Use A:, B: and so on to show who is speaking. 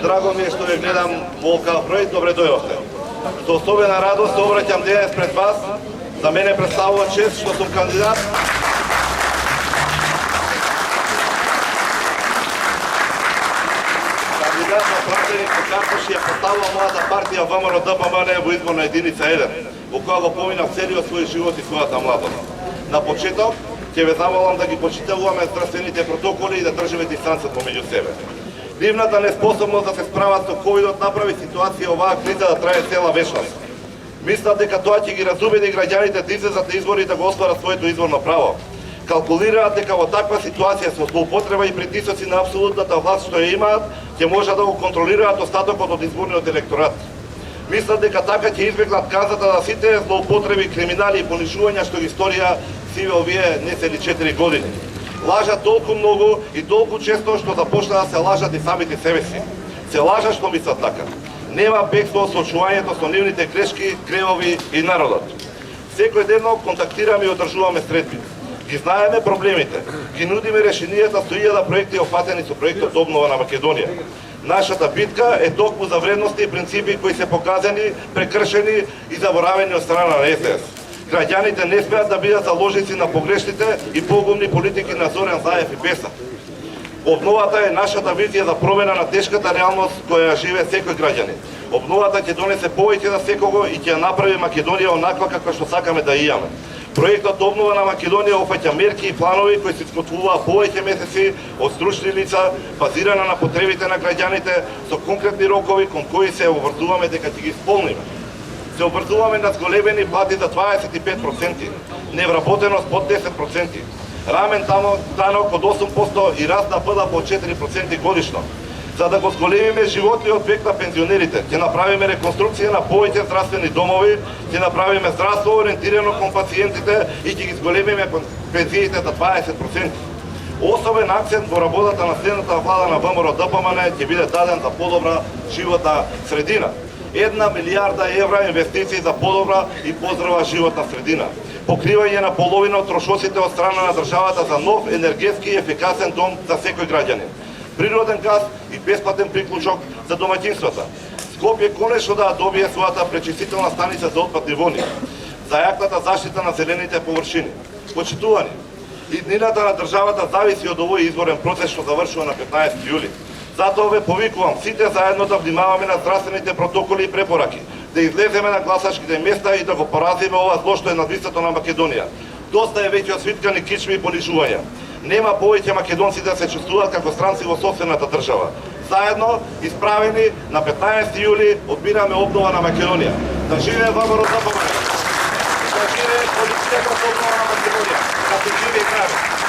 A: Драго ми е што ве гледам во овој проект, добре дојдовте. Со особена радост се обраќам денес пред вас. За мене представува чест што сум кандидат за пратеник по Карпош ја поставила мојата партија ВМРО-ДПМН во изборна единица 1, во која го поминав целиот свој живот и својата младост. На почеток ќе ве замолам да ги почитуваме здравствените протоколи и да држиме дистанца помеѓу себе. Нивната неспособност да се справат со ковидот направи ситуација оваа криза да трае цела вечност. Мислат дека тоа ќе ги разубеди граѓаните да излезат на избори и да го остварат своето изборно право. Калкулираат дека во таква ситуација со злоупотреба и притисоци на апсолутната власт што ја имаат, ќе можат да го контролираат остатокот од изборниот електорат. Мислат дека така ќе избегнат казата да сите злоупотреби, криминали и понижувања што ги сторија сиве овие нецели 4 години. Лажат толку многу и толку често што започна да се лажат и самите себе си. Се лажат што мислат така. Нема бегство од соочувањето со нивните грешки, гревови и народот. Секој денно контактираме и одржуваме средби. Ги знаеме проблемите, ги нудиме решенијата со 1000 проекти опфатени со проектот Обнова на Македонија. Нашата битка е токму за вредности и принципи кои се показани, прекршени и заборавени од страна на СДС. Граѓаните не смеат да бидат заложници на погрешните и погубни политики на Зоран Заев и Песа. Обновата е нашата визија за промена на тешката реалност која живее секој граѓанин. Обновата ќе донесе повеќе за секого и ќе ја направи Македонија онаква каква што сакаме да имаме. Проектот Обнова на Македонија опфаќа мерки и планови кои се изготвуваат повеќе месеци од стручни лица, базирана на потребите на граѓаните, со конкретни рокови кон кои се обврзуваме дека ќе ги исполниме. Се обврзуваме на зголемени плати за 25%, невработеност под 10%, рамен данок од 8% и раст на БДП од 4% годишно. За да го зголемиме животниот век на пензионерите, ќе направиме реконструкција на повеќе здравствени домови, ќе направиме здравство ориентирано кон пациентите и ќе ги зголемиме пензиите за 20%. Особен акцент во работата на следната влада на ВМРО-ДПМН ќе биде даден за подобра животна средина. 1 милијарда евра инвестиции за подобра и поздрава животна средина. Покривање на половина од трошоците од страна на државата за нов енергетски и ефикасен дом за секој граѓанин. Природен газ и бесплатен приклучок за домаќинствата. Скопје конечно да добие својата пречистителна станица за отпадни води. Зајакната заштита на зелените површини. Почитувани, иднината на државата зависи од овој изборен процес што завршува на 15 јули. Затоа ве повикувам сите заедно да внимаваме на здравствените протоколи и препораки, да излеземе на гласачките места и да го поразиме ова зло што е на лицето на Македонија. Доста е веќе од свиткани кичми и понижувања. Нема повеќе македонци да се чувствуваат како странци во собствената држава. Заедно, исправени, на 15 јули одбираме обнова на Македонија. Да живее ВМРО-ДПМН! Да живее политиката обнова на Македонија! Да се живее крај!